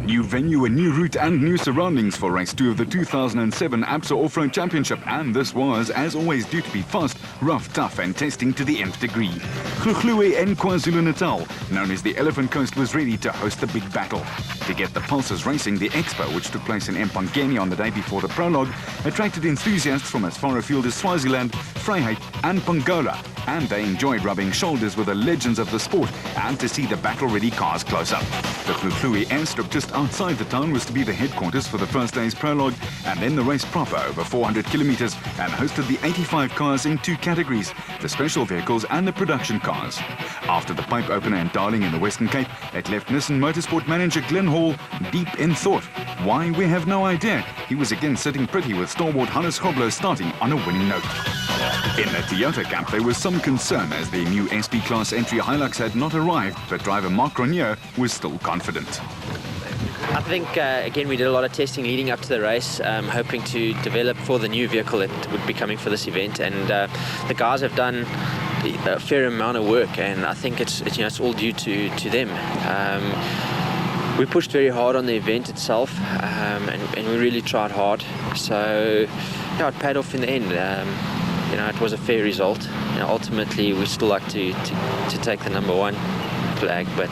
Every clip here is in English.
New venue, a new route and new surroundings for race 2 of the 2007 ABSA Off-Road Championship, and this was, as always, due to be fast, rough, tough and testing to the nth degree. Hluhluwe in KwaZulu-Natal, known as the Elephant Coast, was ready to host the big battle. To get the pulses racing, the expo, which took place in Mpangeni on the day before the prologue, attracted enthusiasts from as far afield as Swaziland, Vryheid and Pongola, and they enjoyed rubbing shoulders with the legends of the sport and to see the battle-ready cars close up. The Hluhluwe airstrip just outside the town was to be the headquarters for the first day's prologue, and then the race proper over 400 kilometers, and hosted the 85 cars in 2 categories, the special vehicles and the production cars. After the pipe opener in Darling in the Western Cape, it left Nissan Motorsport manager Glenn Hall deep in thought. Why, we have no idea. He was again sitting pretty with stalwart Hluhluwe starting on a winning note. In the Toyota camp, there was some concern as the new SP Class entry Hilux had not arrived, but driver Mark Ronier was still confident. I think, again, we did a lot of testing leading up to the race, hoping to develop for the new vehicle that would be coming for this event, and the guys have done a fair amount of work, and I think it's all due to them. We pushed very hard on the event itself, and we really tried hard, so yeah, it paid off in the end. It was a fair result. Ultimately, we still like to take the #1 flag, but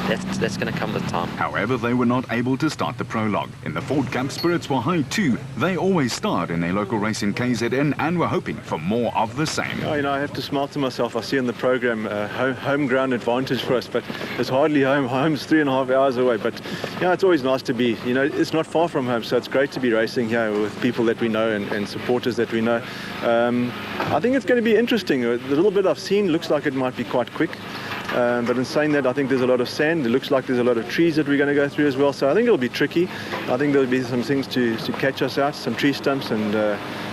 that's going to come with time. However, they were not able to start the prologue. In the Ford camp, spirits were high too. They always starred in their local race in KZN and were hoping for more of the same. I have to smile to myself. I see in the program home ground advantage for us, but it's hardly home. Home's 3.5 hours away, but it's always nice to be. It's not far from home, so it's great to be racing here with people that we know and supporters that we know. I think it's going to be interesting. The little bit I've seen looks like it might be quite quick. But in saying that, I think there's a lot of sand. It looks like there's a lot of trees that we're going to go through as well. So I think it'll be tricky. I think there'll be some things to catch us out, some tree stumps and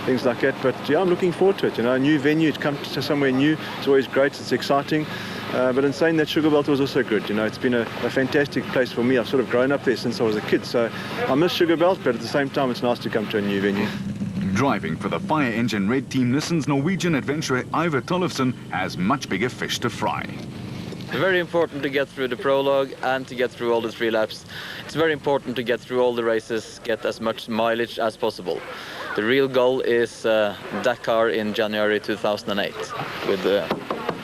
things like that. But yeah, I'm looking forward to it. A new venue, to come to somewhere new. It's always great. It's exciting. But in saying that, Sugarbelt was also good. It's been a fantastic place for me. I've sort of grown up there since I was a kid. So I miss Sugarbelt, but at the same time, it's nice to come to a new venue. Driving for the fire engine red team, Nissan's Norwegian adventurer Ivar Tollefsen has much bigger fish to fry. Very important to get through the prologue and to get through all the 3 laps. It's very important to get through all the races, get as much mileage as possible. The real goal is Dakar in January 2008 with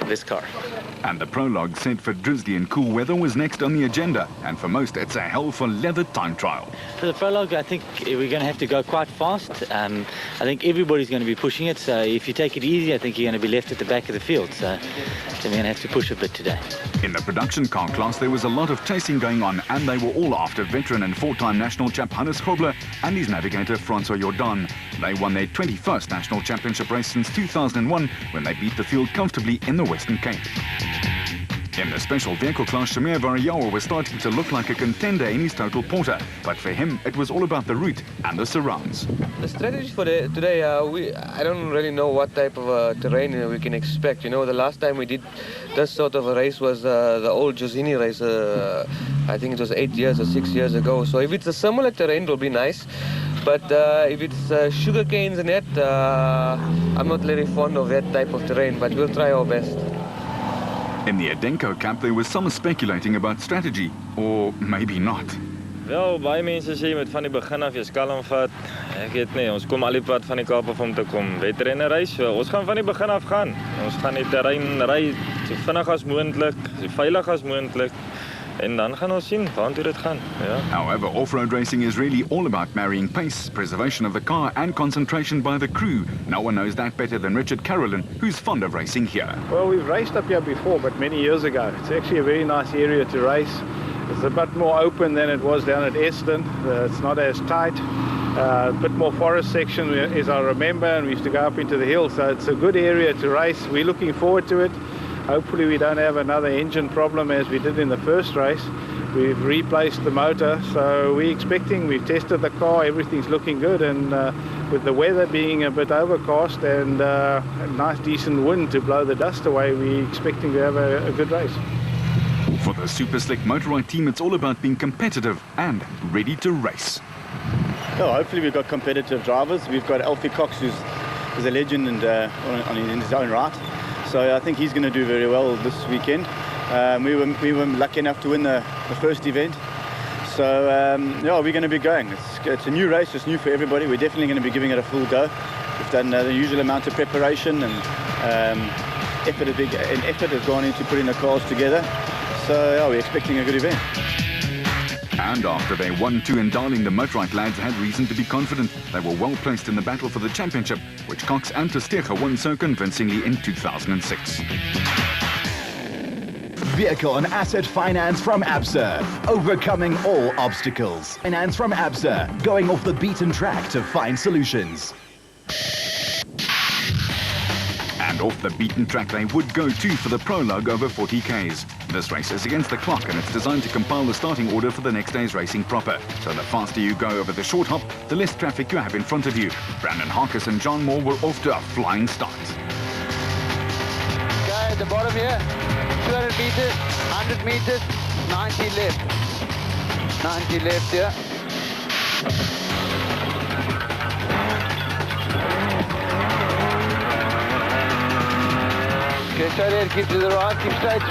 this car. And the prologue set for drizzly and cool weather was next on the agenda, and for most it's a hell for leather time trial. For the prologue, I think we're going to have to go quite fast. I think everybody's going to be pushing it, so if you take it easy, I think you're going to be left at the back of the field, so we're going to have to push a bit today. In the production car class, there was a lot of chasing going on, and they were all after veteran and 4-time national champ Hluhluwe and his navigator Francois Jordan. They won their 21st national championship race since 2001 when they beat the field comfortably in the Western Cape. In the special vehicle class, Shamir Variawa was starting to look like a contender in his total porter, but for him it was all about the route and the surrounds. The strategy for today, I don't really know what type of terrain we can expect. The last time we did this sort of a race was the old Josini race. I think it was 8 years or 6 years ago. So if it's a similar terrain, it'll be nice. But if it's sugar canes and that, I'm not very fond of that type of terrain, but we'll try our best. In the Adenko camp, there was some speculating about strategy, or maybe not. Wel, baie mense sê jy moet van die begin af jou kalm vat. Ek weet nie, ons kom al die pad van die Kaap af om te kom wedrenne ry. So ons gaan van die begin af gaan. Ons gaan die terrein ry so vinnig as moontlik, so veilig as moontlik. En dan gaan ons sien waartoe dit gaan. Ja. However, off-road racing is really all about marrying pace, preservation of the car and concentration by the crew. No one knows that better than Richard Carolyn, who's fond of racing here. Well, we've raced up here before, but many years ago. It's actually a very nice area to race. It's a bit more open than it was down at Eston. It's not as tight. A bit more forest section, as I remember, and we used to go up into the hills. So it's a good area to race. We're looking forward to it. Hopefully we don't have another engine problem as we did in the first race. We've replaced the motor, so we're expecting, we've tested the car, everything's looking good, and with the weather being a bit overcast and a nice decent wind to blow the dust away, we're expecting to have a good race. For the Super Slick Motorride team, it's all about being competitive and ready to race. Well, hopefully we've got competitive drivers. We've got Alfie Cox, who's a legend and in his own right. So I think he's going to do very well this weekend. We were lucky enough to win the first event. So yeah, we're going to be going. It's a new race, it's new for everybody. We're definitely going to be giving it a full go. We've done the usual amount of preparation and effort has gone into putting the cars together. So yeah, we're expecting a good event. And after they won 2 in Darling, the Motorite lads had reason to be confident. They were well placed in the battle for the championship, which Cox and Testeger won so convincingly in 2006. Vehicle and asset finance from ABSA, overcoming all obstacles. Finance from ABSA, going off the beaten track to find solutions. And off the beaten track they would go too for the prologue over 40 Ks. This race is against the clock and it's designed to compile the starting order for the next day's racing proper. So the faster you go over the short hop, the less traffic you have in front of you. Brandon Harkis and John Moore were off to a flying start. Okay, at the bottom here, 200 meters, 100 meters, 90 left. 90 left here. Okay, straight ahead, keep to the right, keep straight.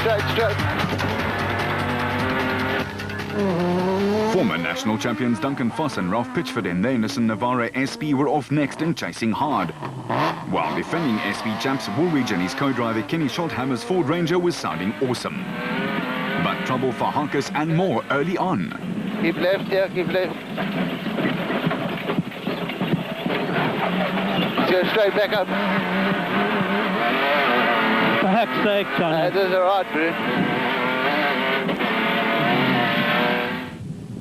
Former national champions Duncan Foss and Ralph Pitchford in their Nissan Navara SP were off next and chasing hard. While defending SP champs Woolwich and his co-driver Kenny Schulthammer's Ford Ranger was sounding awesome. But trouble for Harkis and Moore early on. Keep left here, keep left. Go straight back up. Perhaps sake, John. This is alright, bro.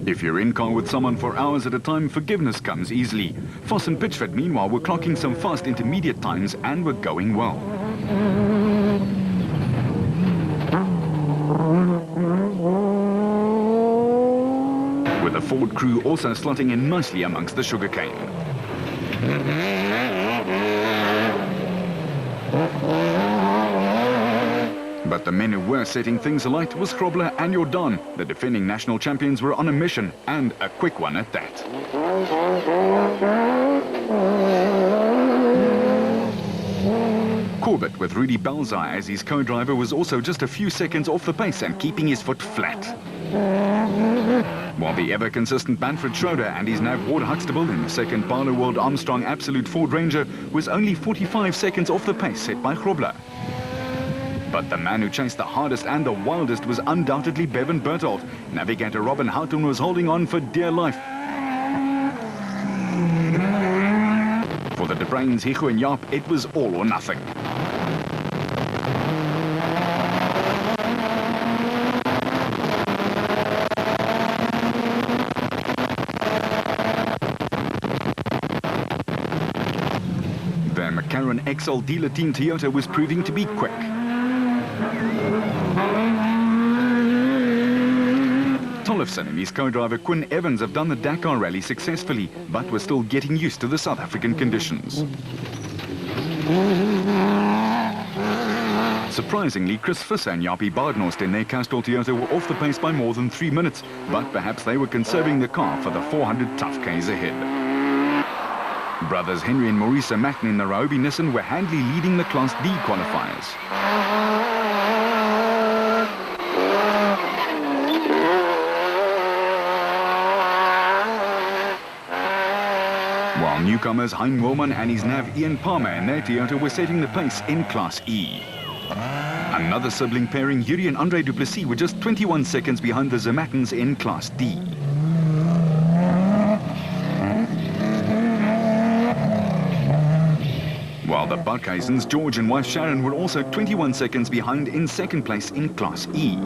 If you're in car with someone for hours at a time, forgiveness comes easily. Foss and Pitchford, meanwhile, were clocking some fast intermediate times and were going well. With the Ford crew also slotting in nicely amongst the sugarcane. But the men who were setting things alight was Grobler and Jordan. The defending national champions were on a mission, and a quick one at that. Corbett with Rudy Balzai as his co-driver was also just a few seconds off the pace and keeping his foot flat. While the ever-consistent Manfred Schroeder and his nav Ward Huxtable in the second Barlow World Armstrong Absolute Ford Ranger was only 45 seconds off the pace set by Grobler. But the man who chased the hardest and the wildest was undoubtedly Bevan Berthold. Navigator Robin Houghton was holding on for dear life. For the De Bruins, Higo and Jaap, it was all or nothing. Their McLaren XL dealer team Toyota was proving to be quick. Tollefson and his co-driver Quinn Evans have done the Dakar rally successfully, but were still getting used to the South African conditions. Surprisingly, Chris Visser and Jaapie Baardnorst in their Castrol Toyota were off the pace by more than 3 minutes, but perhaps they were conserving the car for the 400 tough Ks ahead. Brothers Henry and Maurice Matten in the Ryobi Nissan were handily leading the Class D qualifiers. While newcomers Hein Wilman and his nav Ian Palmer and their Toyota were setting the pace in Class E. Another sibling pairing, Yuri and Andre Duplessis, were just 21 seconds behind the Zermattens in Class D. While the Buckhuizens, George and wife Sharon, were also 21 seconds behind in second place in Class E.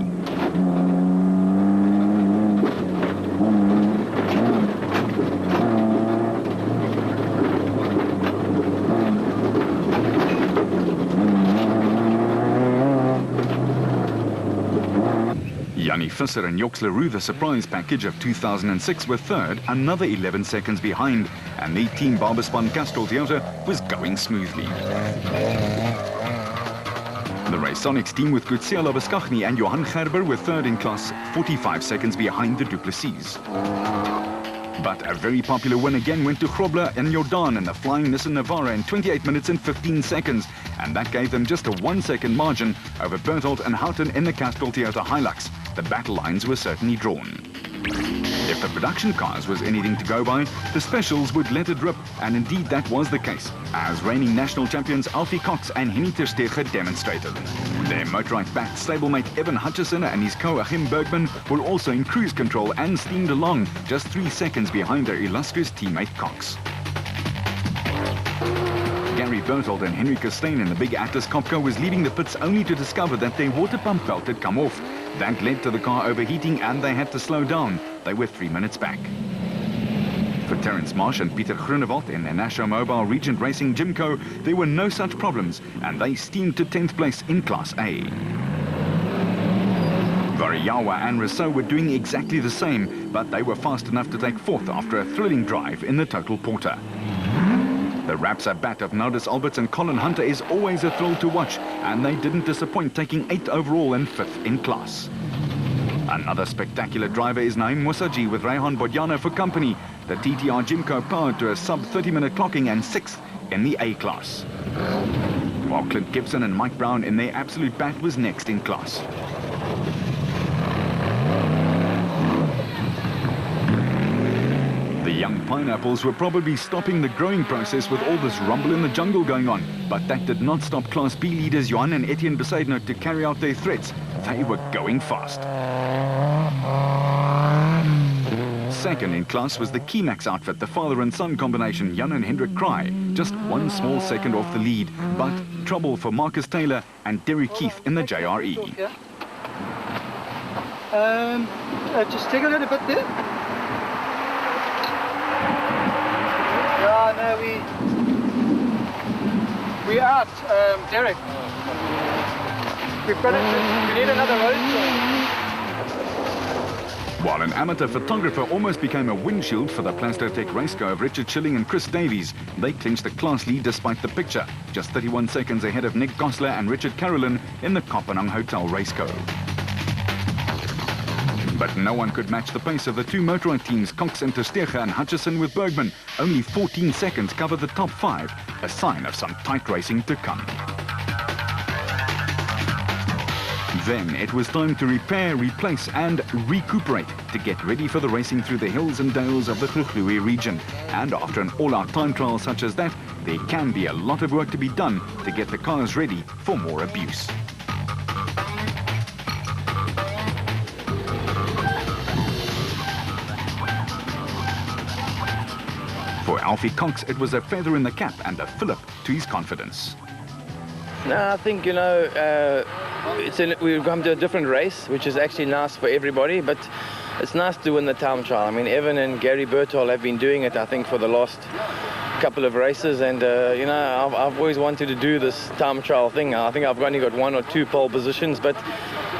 Jannie Visser and Joks Leroux, the surprise package of 2006, were third, another 11 seconds behind, and the team Barbaspan Castrol Toyota was going smoothly. The Raconics team with Gutsiela Baskachny and Johan Gerber were third in class, 45 seconds behind the Duplessis. But a very popular win again went to Grobler and Jordan in the flying Nissan Navara in 28 minutes and 15 seconds, and that gave them just a 1 second margin over Berthold and Houghton in the Castrol Toyota Hilux. The battle lines were certainly drawn. If the production cars was anything to go by, the specials would let it rip, and indeed that was the case, as reigning national champions Alfie Cox and Henny ter Steege demonstrated. Their motorized-backed stablemate Evan Hutchison and his co-Achim Bergman were also in cruise control and steamed along, just 3 seconds behind their illustrious teammate Cox. Gary Berthold and Henry Costain in the big Atlas Copco was leaving the pits only to discover that their water pump belt had come off. That led to the car overheating and they had to slow down. They were 3 minutes back. For Terence Marsh and Pieter Groenewald in their National Mobile Regent Racing Gymco, there were no such problems and they steamed to 10th place in Class A. Variawa and Rousseau were doing exactly the same, but they were fast enough to take 4th after a thrilling drive in the Total Porter. The Rapsa bat of Nodus Alberts and Colin Hunter is always a thrill to watch, and they didn't disappoint, taking 8th overall and 5th in class. Another spectacular driver is Naim Musaji with Rayhan Bodjana for company. The TTR Gymco powered to a sub-30-minute clocking and 6th in the A class. While Clint Gibson and Mike Brown in their absolute bat was next in class. The young Pineapples were probably stopping the growing process with all this rumble in the jungle going on, but that did not stop Class B leaders Johan and Etienne Besaidnout to carry out their threats. They were going fast. Second in class was the Keymax outfit, the father and son combination, Jan and Hendrik Kraai, just 1 small second off the lead, but trouble for Marcus Taylor and Derek Keith in the JRE. Just take a little bit there. Yeah, no, we out, Derek. We've got it. We need another road. While an amateur photographer almost became a windshield for the Plastotech racecar of Richard Schilling and Chris Davies, they clinched the class lead despite the picture, just 31 seconds ahead of Nick Gosler and Richard Carolyn in the Kopenhagen Hotel racecar. But no one could match the pace of the two motorized teams, Cox and ter Steege and Hutchison with Bergman. Only 14 seconds covered the top 5, a sign of some tight racing to come. Then it was time to repair, replace and recuperate to get ready for the racing through the hills and dales of the Hluhluwe region. And after an all-out time trial such as that, there can be a lot of work to be done to get the cars ready for more abuse. For Alfie Cox, it was a feather in the cap and a fillip to his confidence. No, I think, we've come to a different race, which is actually nice for everybody, but it's nice to win the time trial. I mean, Evan and Gary Berthold have been doing it, I think, for the last couple of races, and, I've always wanted to do this time trial thing. I think I've only got 1 or 2 pole positions, but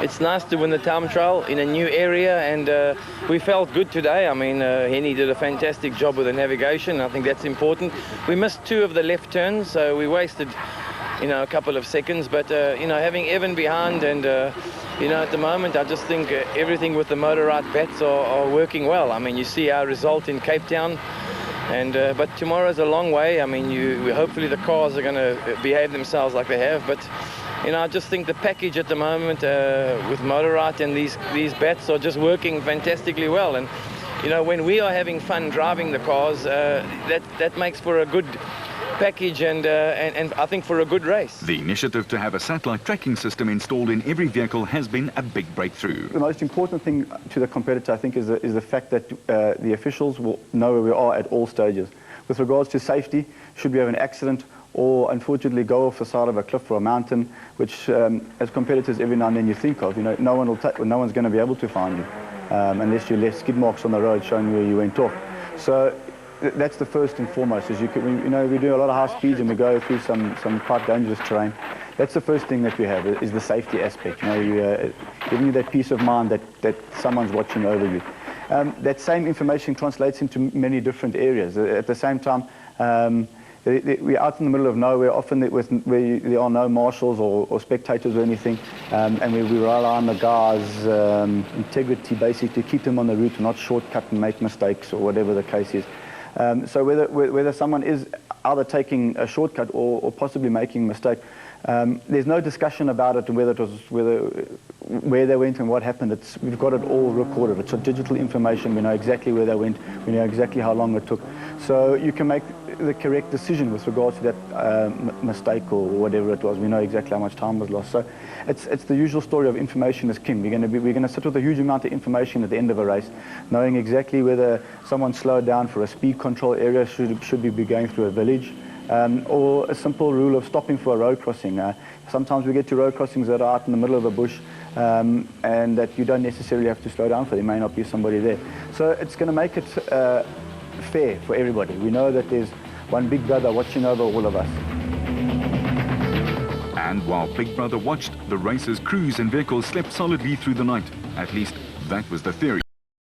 it's nice to win the time trial in a new area, and we felt good today. I mean, Henny did a fantastic job with the navigation. I think that's important. We missed 2 of the left turns, so we wasted a couple of seconds, but having Evan behind and at the moment I just think everything with the motorized bats are working well. I mean, you see our result in Cape Town, and but tomorrow's a long way. I mean, hopefully the cars are going to behave themselves like they have, but I just think the package at the moment with motorized and these bats are just working fantastically well, and when we are having fun driving the cars, that makes for a good package and I think for a good race. The initiative to have a satellite tracking system installed in every vehicle has been a big breakthrough. The most important thing to the competitor, I think, is the fact that the officials will know where we are at all stages. With regards to safety, should we have an accident or unfortunately go off the side of a cliff or a mountain, which as competitors every now and then you think of, no one's going to be able to find you unless you left skid marks on the road showing where you went off. So that's the first and foremost. Is we do a lot of high speeds and we go through some quite dangerous terrain. That's the first thing that we have, is the safety aspect. Giving you that peace of mind that someone's watching over you. That same information translates into many different areas. At the same time, we're out in the middle of nowhere, often where there are no marshals or spectators or anything, and we rely on the guys' integrity basically to keep them on the route and not shortcut and make mistakes or whatever the case is. So whether someone is either taking a shortcut or possibly making a mistake, There's no discussion about it and where they went and what happened. We've got it all recorded. It's digital information. We know exactly where they went. We know exactly how long it took. So you can make the correct decision with regards to that mistake or whatever it was. We know exactly how much time was lost. So it's the usual story of information is king. We're going to sit with a huge amount of information at the end of a race, knowing exactly whether someone slowed down for a speed control area, should we be going through a village, or a simple rule of stopping for a road crossing. Sometimes we get to road crossings that are out in the middle of a bush, and that you don't necessarily have to slow down for. There may not be somebody there. So it's going to make it fair for everybody. We know that there's one big brother watching over all of us. And while Big Brother watched, the racers' crews and vehicles slept solidly through the night. At least that was the theory.